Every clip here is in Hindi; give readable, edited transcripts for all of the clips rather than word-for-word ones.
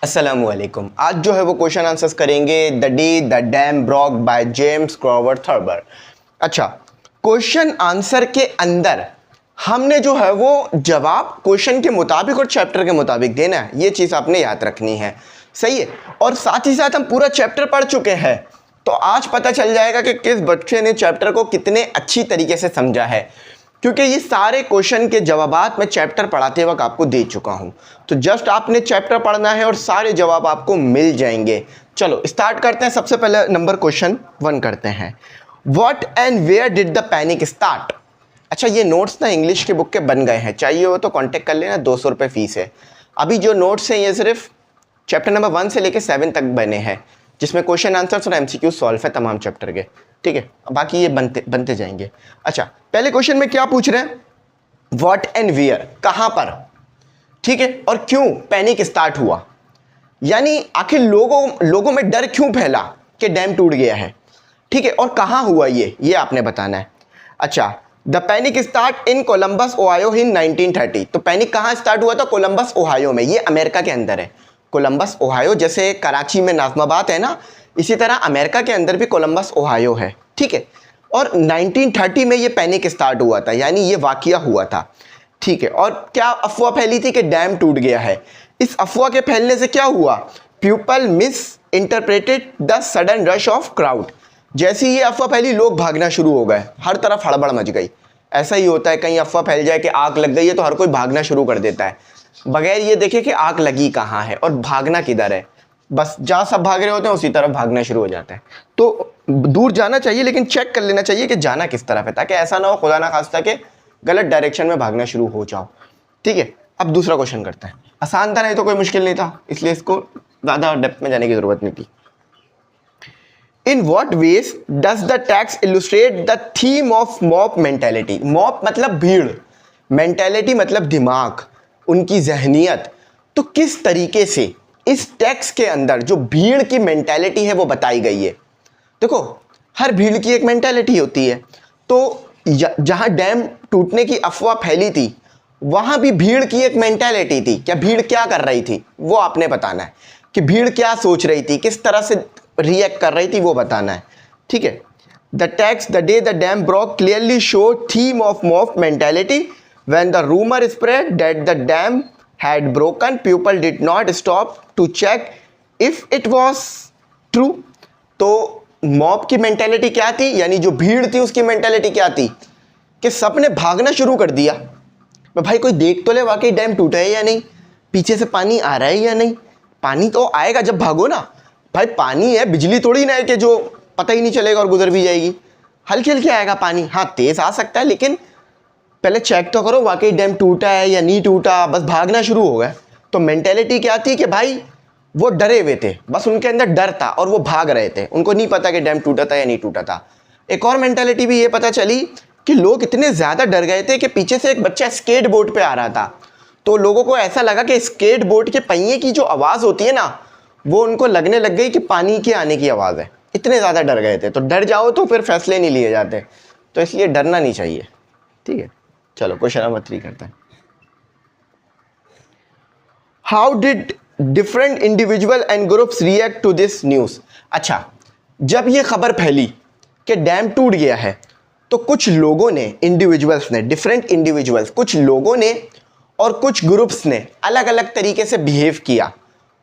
अस्सलामुअलैकुम। आज जो है वो क्वेश्चन आंसर्स करेंगे the day the dam broke by James क्लॉवर्थ थर्बर। अच्छा, क्वेश्चन आंसर के अंदर हमने जो है वो जवाब क्वेश्चन के मुताबिक और चैप्टर के मुताबिक देना है, ये चीज़ आपने याद रखनी है। सही है। और साथ ही साथ हम पूरा चैप्टर पढ़ चुके हैं, तो आज पता चल जाएगा कि किस बच्चे ने चैप्टर को कितने अच्छी तरीके से समझा है, क्योंकि ये सारे क्वेश्चन के जवाबात मैं चैप्टर पढ़ाते वक्त आपको दे चुका हूं। तो जस्ट आपने चैप्टर पढ़ना है और सारे जवाब आपको मिल जाएंगे। चलो स्टार्ट करते हैं। सबसे पहले नंबर क्वेश्चन 1 करते हैं। What and where did the panic start. अच्छा, ये नोट्स ना इंग्लिश के बुक के बन गए हैं, चाहिए हो तो कांटेक्ट कर लेना, 200 रुपये फीस है। अभी जो नोट्स हैं ये सिर्फ चैप्टर नंबर 1 से लेकर 7 तक बने हैं, जिसमें क्वेश्चन आंसर्स और MCQ सॉल्व है तमाम चैप्टर के। ठीक है, बाकी ये बनते जाएंगे। अच्छा, पहले क्वेश्चन में क्या पूछ रहे हैं, व्हाट एंड वेयर, कहां पर, ठीक है, और क्यों पैनिक स्टार्ट हुआ, यानी आखिर लोगों में डर क्यों फैला कि डैम टूट गया है, ठीक है, और कहां हुआ ये आपने बताना है। अच्छा, the panic start in Columbus Ohio in 1930। तो पैनिक कहां स्टार्ट हुआ था? कोलंबस ओहायो में, ये अमेरिका के अंदर है। कोलंबस ओहायो, जैसे कराची में नाज़माबाद है ना, इसी तरह अमेरिका के अंदर भी कोलंबस ओहायो है। ठीक है, और 1930 में ये पैनिक स्टार्ट हुआ था, यानी ये वाकया हुआ था। ठीक है, और क्या अफवाह फैली थी कि डैम टूट गया है। इस अफवाह के फैलने से क्या हुआ, people miss interpreted the sudden rush of crowd. जैसे ही ये अफवाह फैली, लोग भागना शुरू हो गए, हर तरफ हड़बड़ मच गई। ऐसा ही होता है, कहीं अफवाह फैल जाए कि आग लग गई है तो हर कोई भागना शुरू कर देता है, बगैर ये देखे कि आग लगी कहाँ है और भागना किधर है। बस जहाँ सब भाग रहे होते हैं उसी तरफ भागना शुरू हो जाता है। तो दूर जाना चाहिए, लेकिन चेक कर लेना चाहिए कि जाना किस तरफ है, ताकि ऐसा ना हो खुदा ना खास्ता के गलत डायरेक्शन में भागना शुरू हो जाओ। ठीक है, अब दूसरा क्वेश्चन करते हैं। आसान था, नहीं तो कोई मुश्किल नहीं था, इसलिए इसको ज़्यादा डेप्थ में जाने की ज़रूरत नहीं थी। In what veg does the text illustrate the theme of mob mentality. Mob मतलब भीड़, मेंटेलिटी मतलब दिमाग, उनकी जहनियत। तो किस तरीके से इस टेक्स्ट के अंदर जो भीड़ की मेंटेलिटी है वो बताई गई है। देखो, हर भीड़ की एक मेंटेलिटी होती है, तो जहां डैम टूटने की अफवाह फैली थी वहां भी भीड़ की एक मेंटेलिटी थी। क्या भीड़ क्या कर रही थी वो आपने बताना है, कि भीड़ क्या सोच रही थी, किस तरह से रिएक्ट कर रही थी वो बताना है। ठीक है, the text the day the dam broke clearly show theme of mob mentality when the rumour spread that the dam had broken, people did not stop to check if it was true। तो मॉब की मेंटेलिटी क्या थी, यानी जो भीड़ थी उसकी मेंटेलिटी क्या थी, कि सबने भागना शुरू कर दिया। भाई कोई देख तो ले वाकई डैम टूटा है या नहीं, पीछे से पानी आ रहा है या नहीं। पानी तो आएगा जब भागो ना, भाई पानी है, बिजली थोड़ी ना है कि जो पता ही नहीं चलेगा और गुजर भी जाएगी। हल्के हल्के आएगा पानी, हाँ तेज आ सकता है, लेकिन पहले चेक तो करो वाकई डैम टूटा है या नहीं टूटा। बस भागना शुरू हो गए। तो मेंटेलिटी क्या थी कि भाई वो डरे हुए थे, बस उनके अंदर डर था और वो भाग रहे थे, उनको नहीं पता कि डैम टूटा था या नहीं टूटा था। एक और मेंटेलिटी भी ये पता चली कि लोग इतने ज़्यादा डर गए थे कि पीछे से एक बच्चा स्केट बोर्ड पे आ रहा था, तो लोगों को ऐसा लगा कि स्केट बोर्ड के पहिए की जो आवाज़ होती है ना, वो उनको लगने लग गई कि पानी के आने की आवाज़ है। इतने ज़्यादा डर गए थे। तो डर जाओ तो फिर फैसले नहीं लिए जाते, तो इसलिए डरना नहीं चाहिए। ठीक है, चलो क्वेश्चन नंबर 3 करते हैं। How did different individual and groups react to this news. अच्छा, जब ये खबर फैली कि डैम टूट गया है, तो कुछ लोगों ने, इंडिविजुअल्स ने, डिफरेंट इंडिविजुअल्स, कुछ लोगों ने और कुछ ग्रुप्स ने अलग अलग तरीके से बिहेव किया,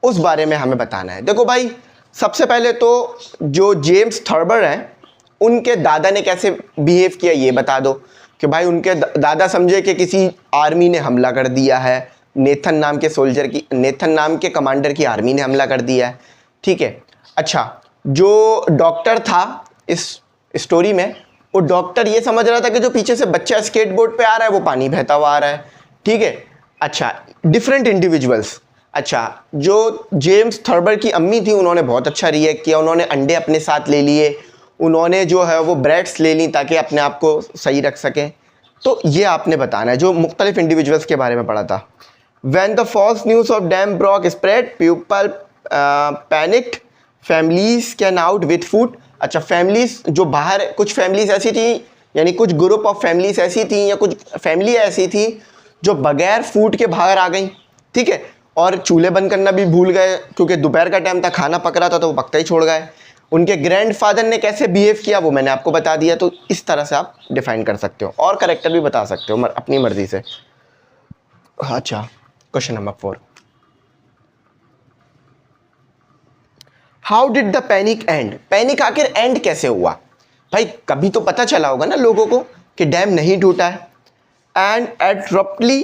उस बारे में हमें बताना है। देखो भाई, सबसे पहले तो जो जेम्स थर्बर हैं उनके दादा ने कैसे बिहेव किया ये बता दो, कि भाई उनके दादा समझे कि किसी आर्मी ने हमला कर दिया है, नेथन नाम के कमांडर की आर्मी ने हमला कर दिया है। ठीक है। अच्छा, जो डॉक्टर था इस स्टोरी में, वो डॉक्टर ये समझ रहा था कि जो पीछे से बच्चा स्केटबोर्ड पे आ रहा है वो पानी बहता हुआ आ रहा है। ठीक है। अच्छा, डिफरेंट इंडिविजुअल्स। अच्छा, जो जेम्स थर्बर की अम्मी थी उन्होंने बहुत अच्छा रिएक्ट किया, उन्होंने अंडे अपने साथ ले लिए, उन्होंने जो है वो ब्रेड्स ले ली ताकि अपने आप को सही रख सकें। तो ये आपने बताना है जो मुख्तलिफ इंडिविजुअल्स के बारे में पढ़ा था। When the false news of dam broke spread people panicked, families can out with food. अच्छा, फैमिलीज जो बाहर, कुछ फैमिलीज ऐसी थी, यानी कुछ ग्रुप ऑफ फैमिलीज ऐसी थी या कुछ फैमिली ऐसी थी जो बगैर फूड के बाहर आ गई। ठीक है, और चूल्हे बंद करना भी भूल गए, क्योंकि दोपहर का टाइम था, खाना पक रहा था तो वो पकता ही छोड़ गए। उनके ग्रैंडफादर ने कैसे बिहेव किया वो मैंने आपको बता दिया। तो इस तरह से आप डिफाइन कर सकते हो, और करेक्टर भी बता सकते हो अपनी मर्जी से। अच्छा, question number 4, how did the panic and? Panic आखिर एंड कैसे हुआ? भाई कभी तो पता चला होगा ना लोगों को कि डैम नहीं टूटा है। And abruptly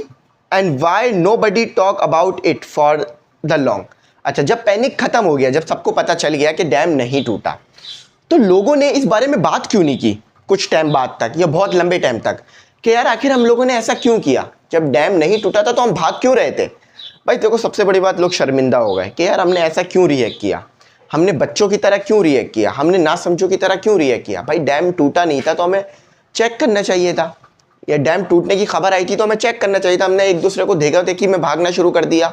and why nobody talk about it for the long? अच्छा, जब पैनिक खत्म हो गया, जब सबको पता चल गया कि डैम नहीं टूटा, तो लोगों ने इस बारे में बात क्यों नहीं की कुछ टाइम बाद तक या बहुत लंबे टाइम तक, कि यार आखिर हम लोगों ने ऐसा क्यों किया? जब डैम नहीं टूटा था तो हम भाग क्यों रहे थे? भाई देखो, सबसे बड़ी बात, लोग शर्मिंदा हो गए कि यार हमने ऐसा क्यों रिएक्ट किया, हमने बच्चों की तरह क्यों रिएक्ट किया, हमने ना समझो की तरह क्यों रिएक्ट किया। भाई डैम टूटा नहीं था तो हमें चेक करना चाहिए था, या डैम टूटने की खबर आई थी तो हमें चेक करना चाहिए था। हमने एक दूसरे को देखा देखी में भागना शुरू कर दिया।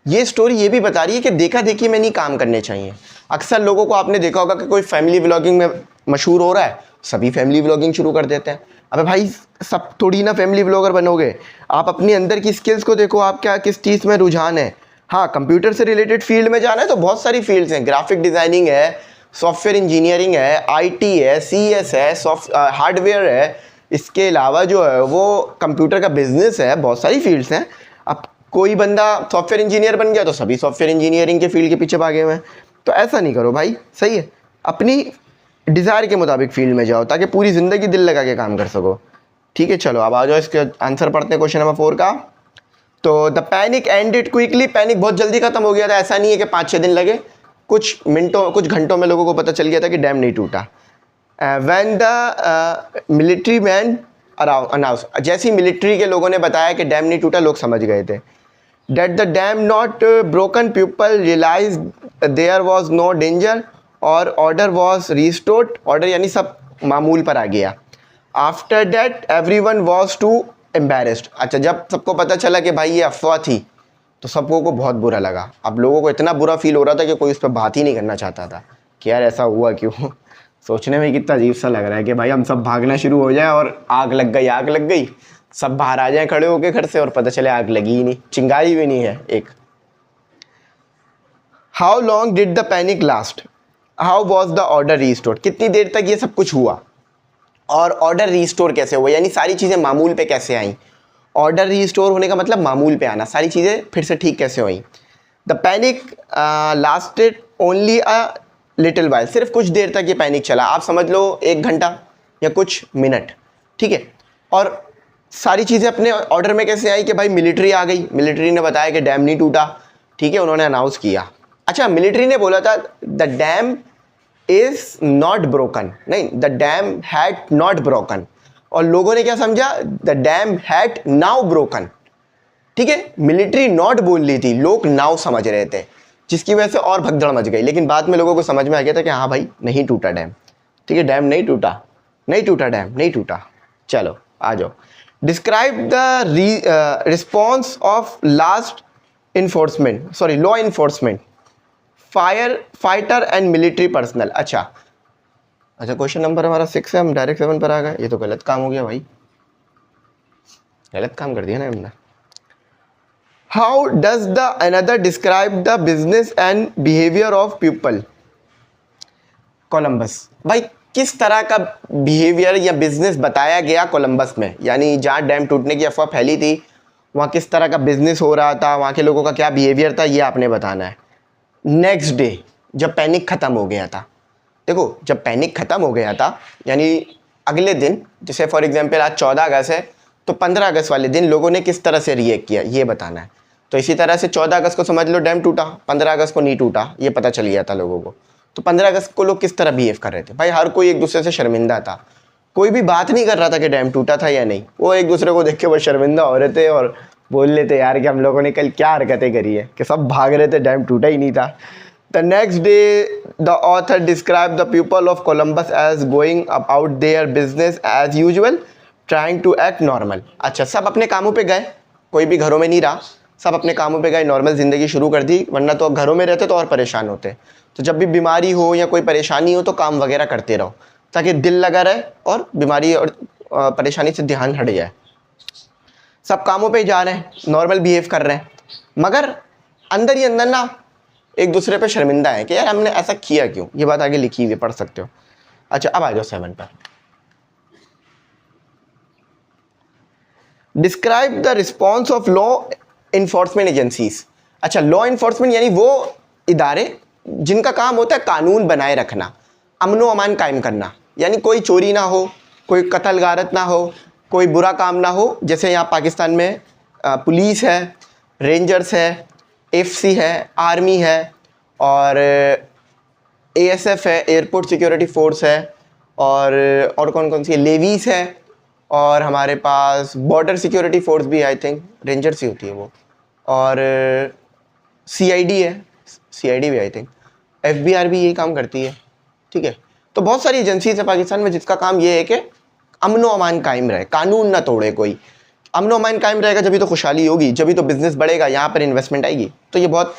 ये स्टोरी ये भी बता रही है कि देखा देखी में नहीं काम करने चाहिए। अक्सर लोगों को आपने देखा होगा कि कोई फैमिली व्लॉगिंग में मशहूर हो रहा है, सभी फैमिली व्लॉगिंग शुरू कर देते हैं। अबे भाई, सब थोड़ी ना फैमिली व्लॉगर बनोगे। आप अपनी अंदर की स्किल्स को देखो, आप क्या किस चीज़ में रुझान है। हाँ, कंप्यूटर से रिलेटेड फील्ड में जाना है तो बहुत सारी फील्ड्स हैं, ग्राफिक डिज़ाइनिंग है, सॉफ्टवेयर इंजीनियरिंग है, आईटी है, सीएस है, हार्डवेयर है, इसके अलावा जो है वो कंप्यूटर का बिजनेस है, बहुत सारी फील्ड्स हैं। अब कोई बंदा सॉफ्टवेयर इंजीनियर बन गया तो सभी सॉफ्टवेयर इंजीनियरिंग के फील्ड के पीछे भागे हुए हैं। तो ऐसा नहीं करो भाई, सही है। अपनी डिज़ायर के मुताबिक फील्ड में जाओ ताकि पूरी ज़िंदगी दिल लगा के काम कर सको। ठीक है, चलो अब आ जाओ, इसके आंसर पढ़ते हैं क्वेश्चन नंबर 4 का। तो the panic ended quickly, panic बहुत जल्दी खत्म हो गया था। ऐसा नहीं है कि 5-6 दिन लगे, कुछ मिनटों कुछ घंटों में लोगों को पता चल गया था कि डैम नहीं टूटा। When the military man announce, जैसे ही मिलिट्री के लोगों ने बताया कि डैम नहीं टूटा, लोग समझ गए थे। That the dam not broken, people realise there was no danger और ऑर्डर वॉज रिस्टोर्ड, ऑर्डर यानी सब मामूल पर आ गया। After that everyone was too embarrassed. अच्छा, जब सबको पता चला कि भाई ये अफवाह थी तो सबको को बहुत बुरा लगा। अब लोगों को इतना बुरा फील हो रहा था कि कोई उस पर बात ही नहीं करना चाहता था कि यार ऐसा हुआ क्यों। सोचने में कितना अजीब सा लग रहा है कि भाई हम सब भागना शुरू हो जाए और आग लग गई, सब बाहर आ जाएं खड़े होके घर से और पता चले आग लगी ही नहीं, चिंगारी भी नहीं है एक। How long did the panic last? How was the order restored? कितनी देर तक ये सब कुछ हुआ और ऑर्डर रीस्टोर कैसे हुआ, यानी सारी चीज़ें मामूल पे कैसे आई। ऑर्डर रीस्टोर होने का मतलब मामूल पे आना, सारी चीज़ें फिर से ठीक कैसे हुई। The panic lasted only a little while, सिर्फ कुछ देर तक ये पैनिक चला। आप समझ लो 1 घंटा या कुछ मिनट, ठीक है। और सारी चीज़ें अपने ऑर्डर में कैसे आई कि भाई मिलिट्री आ गई, मिलिट्री ने बताया कि डैम नहीं टूटा, ठीक है, उन्होंने अनाउंस किया। अच्छा, मिलिट्री ने बोला था the dam is not broken, नहीं, the dam had not broken, और लोगों ने क्या समझा, the dam had now broken. ठीक है, मिलिट्री नॉट बोल ली थी, लोग नाउ समझ रहे थे, जिसकी वजह से और भगदड़ मच गई। लेकिन बाद में लोगों को समझ में आ गया था कि हाँ भाई नहीं टूटा डैम, ठीक है, डैम नहीं टूटा, डैम नहीं टूटा। चलो आ जाओ, describe the response of last enforcement, sorry law enforcement, fire fighter and military personal. अच्छा, क्वेश्चन नंबर हमारा 6 है, हम डायरेक्ट 7 पर आ गए। ये तो गलत काम हो गया भाई, गलत काम कर दिया ना हमने। How does the another describe the business and behaviour of people? Columbus. भाई किस तरह का बिहेवियर या बिजनेस बताया गया कोलंबस में, यानी जहाँ डैम टूटने की अफवाह फैली थी वहाँ किस तरह का बिजनेस हो रहा था, वहाँ के लोगों का क्या बिहेवियर था, ये आपने बताना है। नेक्स्ट डे जब पैनिक ख़त्म हो गया था, देखो जब पैनिक ख़त्म हो गया था यानी अगले दिन, जैसे फॉर एग्जांपल आज 14 अगस्त है तो 15 अगस्त वाले दिन लोगों ने किस तरह से रिएक्ट किया ये बताना है। तो इसी तरह से 14 अगस्त को समझ लो डैम टूटा, 15 अगस्त को नहीं टूटा, ये पता चल गया था लोगों को। तो 15 अगस्त को लोग किस तरह बिहेव कर रहे थे? भाई हर कोई एक दूसरे से शर्मिंदा था, कोई भी बात नहीं कर रहा था कि डैम टूटा था या नहीं, वो एक दूसरे को देख के वो शर्मिंदा हो रहे थे और बोल लेते यार कि हम लोगों ने कल क्या हरकतें करी है, कि सब भाग रहे थे, डैम टूटा ही नहीं था। The next day, the author described the people of Columbus as going about their business as usual, trying to act normal. अच्छा, सब अपने कामों पे गए, कोई भी घरों में नहीं रहा, सब अपने कामों पे गए, नॉर्मल ज़िंदगी शुरू कर दी, वरना तो घरों में रहते तो और परेशान होते। तो जब भी बीमारी हो या कोई परेशानी हो तो काम वगैरह करते रहो ताकि दिल लगा रहे और बीमारी और परेशानी से ध्यान हट जाए। सब कामों पे जा रहे हैं, नॉर्मल बिहेव कर रहे हैं, मगर अंदर ही अंदर ना एक दूसरे पे शर्मिंदा है कि यार हमने ऐसा किया क्यों। ये बात आगे लिखी हुई पढ़ सकते हो। अच्छा अब आ जाओ 7 पर। Describe the response of law enforcement agencies. अच्छा लॉ इन्फोर्समेंट यानी वो इदारे जिनका काम होता है कानून बनाए रखना, अमनो अमान कायम करना, यानी कोई चोरी ना हो, कोई कत्ल गारत ना हो, कोई बुरा काम ना हो। जैसे यहाँ पाकिस्तान में पुलिस है, रेंजर्स है, एफसी है, आर्मी है और एएसएफ है, एयरपोर्ट सिक्योरिटी फोर्स है और कौन कौन सी है, लेवीज है और हमारे पास बॉर्डर सिक्योरिटी फोर्स भी आई थिंक रेंजर्स ही होती है वो, और सीआईडी है, सीआईडी भी आई थिंक, एफबीआर भी यही काम करती है। ठीक है, तो बहुत सारी एजेंसीज है पाकिस्तान में जिसका काम ये है कि अमनो अमान कायम रहे, कानून ना तोड़े कोई। अमनो अमान कायम रहेगा जब तो खुशहाली होगी, जब तो बिजनेस बढ़ेगा, यहाँ पर इन्वेस्टमेंट आएगी। तो ये बहुत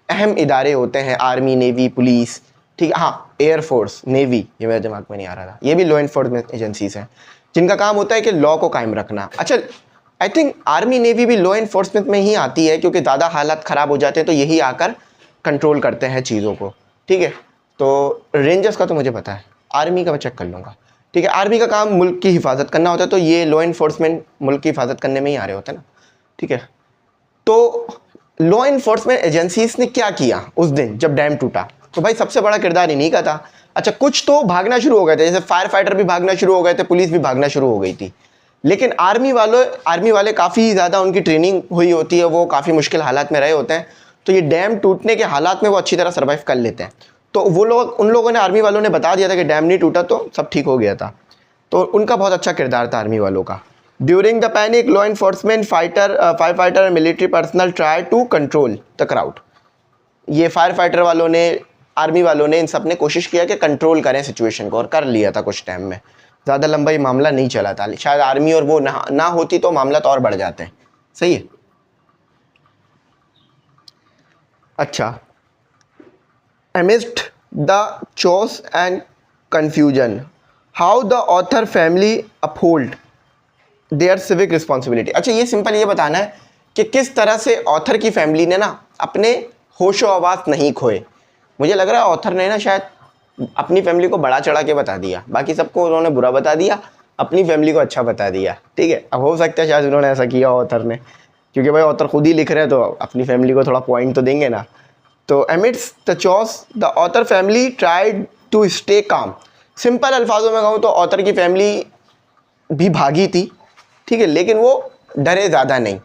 अहम इदारे होते हैं, आर्मी, नेवी, पुलिस, ठीक है, हाँ एयरफोर्स, नेवी, ये मेरे दिमाग में नहीं आ रहा था, ये भी लॉ इन्फोर्समेंट एजेंसीज हैं जिनका काम होता है कि लॉ को कायम रखना। अच्छा आई थिंक आर्मी, नेवी भी लॉ इन्फोर्समेंट में ही आती है क्योंकि ज़्यादा हालात ख़राब हो जाते हैं तो यही आकर कंट्रोल करते हैं चीज़ों को। ठीक है, तो रेंजर्स का तो मुझे पता है, आर्मी का मैं चेक कर लूँगा। ठीक है, आर्मी का काम मुल्क की हिफाजत करना होता है, तो ये लॉ इन्फोर्समेंट मुल्क की हिफाजत करने में ही आ रहे होते हैं ना। ठीक है, तो लॉ इन्फोर्समेंट एजेंसीज ने क्या किया उस दिन जब डैम टूटा? तो भाई सबसे बड़ा किरदार इन्हीं का था। अच्छा कुछ तो भागना शुरू हो गए थे, जैसे फायर फाइटर भी भागना शुरू हो गए थे, पुलिस भी भागना शुरू हो गई थी, लेकिन आर्मी वाले काफ़ी ज़्यादा उनकी ट्रेनिंग हुई होती है, वो काफ़ी मुश्किल हालात में रहे होते हैं, तो ये डैम टूटने के हालात में वो अच्छी तरह सर्वाइव कर लेते हैं। तो वो लोग, उन लोगों ने, आर्मी वालों ने बता दिया था कि डैम नहीं टूटा तो सब ठीक हो गया था, तो उनका बहुत अच्छा किरदार था आर्मी वालों का। During the panic law enforcement fire fighter and military personnel try to control the crowd. ये फायर फाइटर वालों ने, आर्मी वालों ने, इन सब ने कोशिश किया कि कंट्रोल करें सिचुएशन को, और कर लिया था कुछ टाइम में। ज़्यादा लंबा ये मामला नहीं चला था, शायद आर्मी और वो ना होती तो मामला तो और बढ़ जाते हैं। सही है। अच्छा, amidst the chaos and confusion, how the author family uphold their civic responsibility। अच्छा ये सिंपल ये बताना है कि किस तरह से ऑथर की फैमिली ने ना अपने होशो आवास नहीं खोए। मुझे लग रहा है ऑथर ने ना शायद अपनी फैमिली को बड़ा चढ़ा के बता दिया, बाकी सबको उन्होंने बुरा बता दिया, अपनी फैमिली को अच्छा बता दिया। ठीक है, अब हो सकता है शायद उन्होंने ऐसा किया ऑथर ने, क्योंकि भाई ऑथर खुद ही लिख रहे हैं तो अपनी फैमिली को थोड़ा पॉइंट तो देंगे ना। तो amidst the chaos the author family tried to stay calm। Simple अल्फाजों में कहूँ तो ऑथर की फैमिली भी भागी थी, ठीक है, लेकिन वो डरे ज़्यादा नहीं।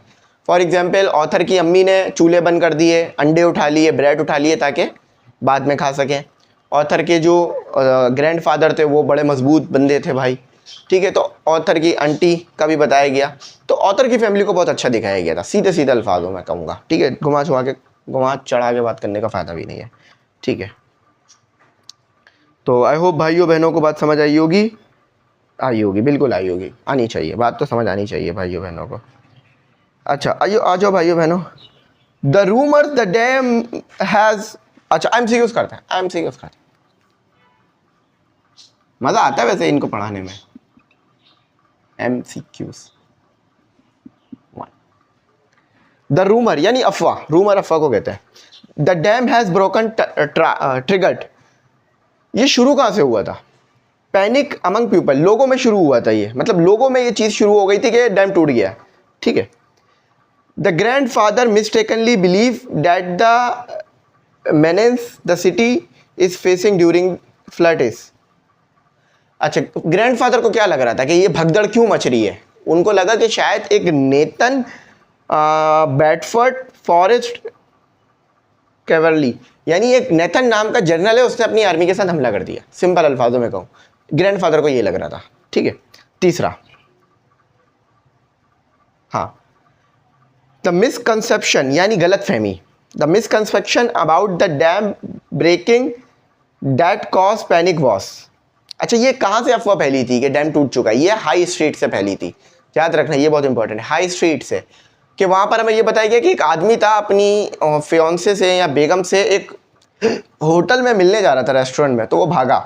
फॉर एग्जांपल ऑथर की अम्मी ने चूल्हे बंद कर दिए, अंडे उठा लिए, ब्रेड उठा लिए ताकि बाद में खा सकें। ऑथर के जो ग्रैंडफादर थे वो बड़े मजबूत बंदे थे भाई। ठीक है, तो ऑथर की आंटी का भी बताया गया, तो ऑथर की फैमिली को बहुत अच्छा दिखाया गया था, सीधे सीधे अल्फाजों में कहूँगा। ठीक है, घुमा चढ़ा के बात करने का फ़ायदा भी नहीं है। ठीक है, तो आई होप भाइयों बहनों को बात समझ आई होगी, बिल्कुल आई होगी, आनी चाहिए, बात तो समझ आनी चाहिए भाइयों बहनों को। अच्छा आइयो, आ जाओ भाइयों बहनों। The rumour the dam has, अच्छा एमसीक्यूज करते हैं, मज़ा आता है वैसे इनको पढ़ाने में। एमसीक्यूज, द रूमर यानी अफवाह, रूमर अफवाह को कहते हैं। The dam has broken triggered, ये शुरू कहाँ से हुआ था? पैनिक अमंग पीपल, लोगों में शुरू हुआ था ये, मतलब लोगों में ये चीज़ शुरू हो गई थी कि डैम टूट गया। ठीक है, the grandfather mistakenly believe that the menace the city is facing during flood is. अच्छा, ग्रैंड फादर को क्या लग रहा था कि ये भगदड़ क्यों मच रही है? उनको लगा कि शायद एक नेतन बैटफोर्ड फॉरेस्ट कैवरली, यानी एक नेथन नाम का जर्नल है, उसने अपनी आर्मी के साथ हमला कर दिया। सिंपल अल्फाजों में कहूँ, ग्रैंडफादर को ये लग रहा था। ठीक है, तीसरा, हाँ, द मिसकंसेप्शन यानी गलत फहमी, the misconception about the dam breaking that cause panic was. अच्छा, ये कहाँ से अफवाह फैली थी कि डैम टूट चुका है? ये हाई स्ट्रीट से फैली थी, याद रखना, ये बहुत इंपॉर्टेंट है। हाई स्ट्रीट से, कि वहाँ पर हमें ये बताया गया कि एक आदमी था अपनी फियांसे से या बेगम से एक होटल में मिलने जा रहा था, रेस्टोरेंट में, तो वो भागा,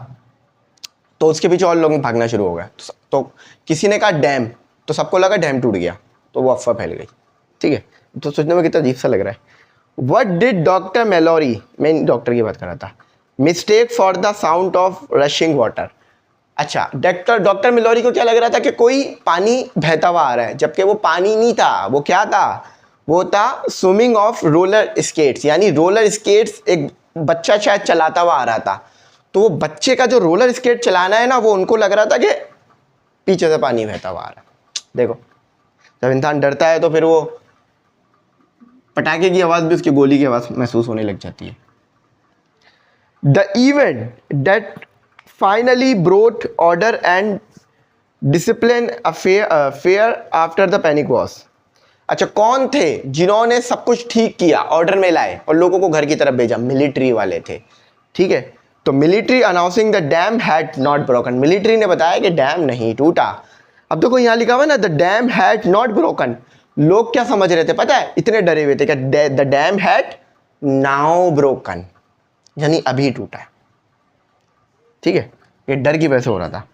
तो उसके पीछे और लोग भागना शुरू हो गए, तो किसी ने कहा डैम, तो सबको लगा डैम टूट गया, तो वो अफवाह फैल गई। ठीक है, तो सोचने में कितना अजीब सा लग रहा है। व्हाट डिड डॉक्टर मेलोरी, मैं डॉक्टर की बात कर रहा था, mistake for the sound of rushing water. अच्छा, डॉक्टर मिलोरी को क्या लग रहा था कि कोई पानी बहता हुआ आ रहा है, जबकि वो पानी नहीं था, वो क्या था, वो था स्विमिंग ऑफ रोलर स्केट्स, यानी रोलर स्केट्स एक बच्चा शायद चलाता हुआ आ रहा था। तो वो बच्चे का जो रोलर स्केट चलाना है ना, वो उनको लग रहा था कि पीछे से पानी बहता हुआ आ रहा है। देखो, जब इंसान डरता है तो फिर वो पटाखे की आवाज़ भी उसकी गोली की आवाज़ महसूस होने लग जाती है। The event that finally brought order and discipline fair after the panic was. अच्छा, कौन थे जिन्होंने सब कुछ ठीक किया, ऑर्डर में लाए और लोगों को घर की तरफ भेजा? मिलिट्री वाले थे। ठीक है, तो military announcing the dam had not broken, military ने बताया कि डैम नहीं टूटा। अब देखो यहाँ लिखा हुआ ना, the dam had not broken. लोग क्या समझ रहे थे पता है? इतने डरे हुए थे कि the dam had now broken, यानी अभी टूटा है। ठीक है, ये डर की वजह से हो रहा था।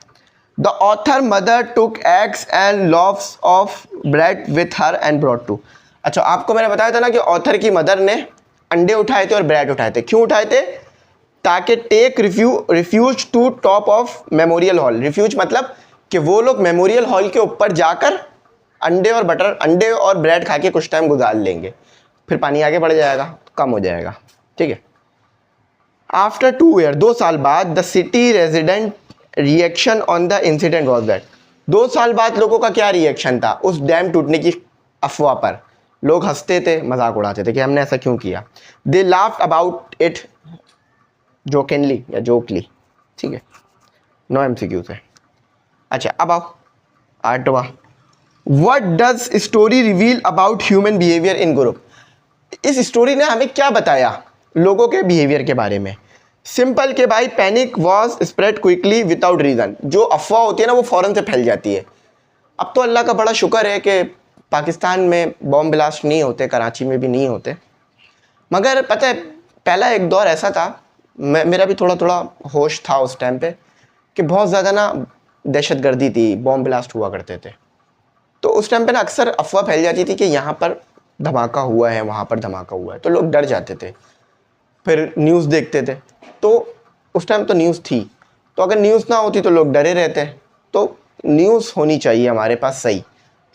The author mother took eggs and loaves of bread with her and brought to. अच्छा, आपको मैंने बताया था ना कि ऑथर की मदर ने अंडे उठाए थे और ब्रेड उठाए थे। क्यों उठाए थे? ताकि take refuge to top of memorial hall. Refuge मतलब कि वो लोग मेमोरियल हॉल के ऊपर जाकर अंडे और ब्रेड खा के कुछ टाइम गुजार लेंगे, फिर पानी आगे बढ़ जाएगा, कम हो जाएगा। ठीक है, आफ्टर 2 ईयर, 2 साल बाद, the city resident reaction on the incident was that. 2 साल बाद लोगों का क्या रिएक्शन था उस डैम टूटने की अफवाह पर? लोग हंसते थे, मजाक उड़ाते थे कि हमने ऐसा क्यों किया। दे लाफ्ड अबाउट इट जोकेनली या जोकली। ठीक है, नो एमसीक्यूज है। अच्छा, अब आओ 8वां, what does story reveal about human behaviour in group. इस स्टोरी ने हमें क्या बताया लोगों के बिहेवियर के बारे में? सिंपल के भाई, panic was spread quickly without reason. जो अफवाह होती है ना, वो फ़ौरन से फैल जाती है। अब तो अल्लाह का बड़ा शुक्र है कि पाकिस्तान में बॉम्ब ब्लास्ट नहीं होते, कराची में भी नहीं होते। मगर पता है, पहला एक दौर ऐसा था, मेरा भी थोड़ा थोड़ा होश था उस टाइम पे, कि बहुत ज़्यादा ना दहशतगर्दी थी, बॉम्ब ब्लास्ट हुआ करते थे। तो उस टाइम पे ना अक्सर अफवाह फैल जाती थी कि यहाँ पर धमाका हुआ है, वहाँ पर धमाका हुआ है, तो लोग डर जाते थे। फिर न्यूज़ देखते थे, तो उस टाइम तो न्यूज़ थी, तो अगर न्यूज़ ना होती तो लोग डरे रहते। तो न्यूज़ होनी चाहिए हमारे पास सही,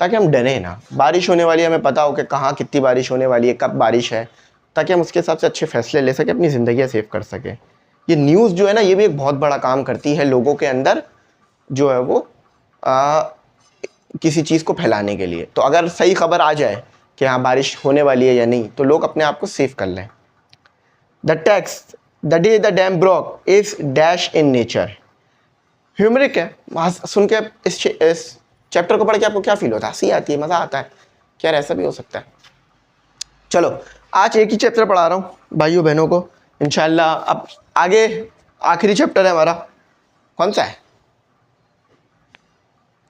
ताकि हम डरें ना। बारिश होने वाली है, हमें पता हो कि कहाँ कितनी बारिश होने वाली है, कब बारिश है, ताकि हम उसके हिसाब से अच्छे फैसले ले सकें, अपनी ज़िंदगी सेव कर सकें। ये न्यूज़ जो है ना, ये भी एक बहुत बड़ा काम करती है लोगों के अंदर, जो है वो किसी चीज़ को फैलाने के लिए। तो अगर सही खबर आ जाए कि हाँ बारिश होने वाली है या नहीं, तो लोग अपने आप को सेव कर लें। The text the day the dam broke is dash in nature. ह्यूमरिक है, वहाँ सुन के इस चैप्टर को पढ़ के आपको क्या फील होता है? हंसी आती है, मज़ा आता है कि यार ऐसा भी हो सकता है। चलो, आज एक ही चैप्टर पढ़ा रहा हूँ भाइयों बहनों को, इंशाल्लाह। अब आगे आखिरी चैप्टर है हमारा, कौन सा है?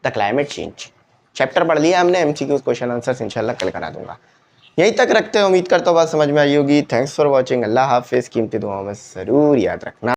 The climate change. चैप्टर पढ़ लिया हमने, एमसीक्यूज क्वेश्चन आंसर्स इंशाल्लाह कल करा दूंगा। यहीं तक रखते हैं, उम्मीद करता हूँ बात समझ में आई होगी। Thanks for watching. अल्लाह हाफिज़। कीमती दुआओं में ज़रूर याद रखना।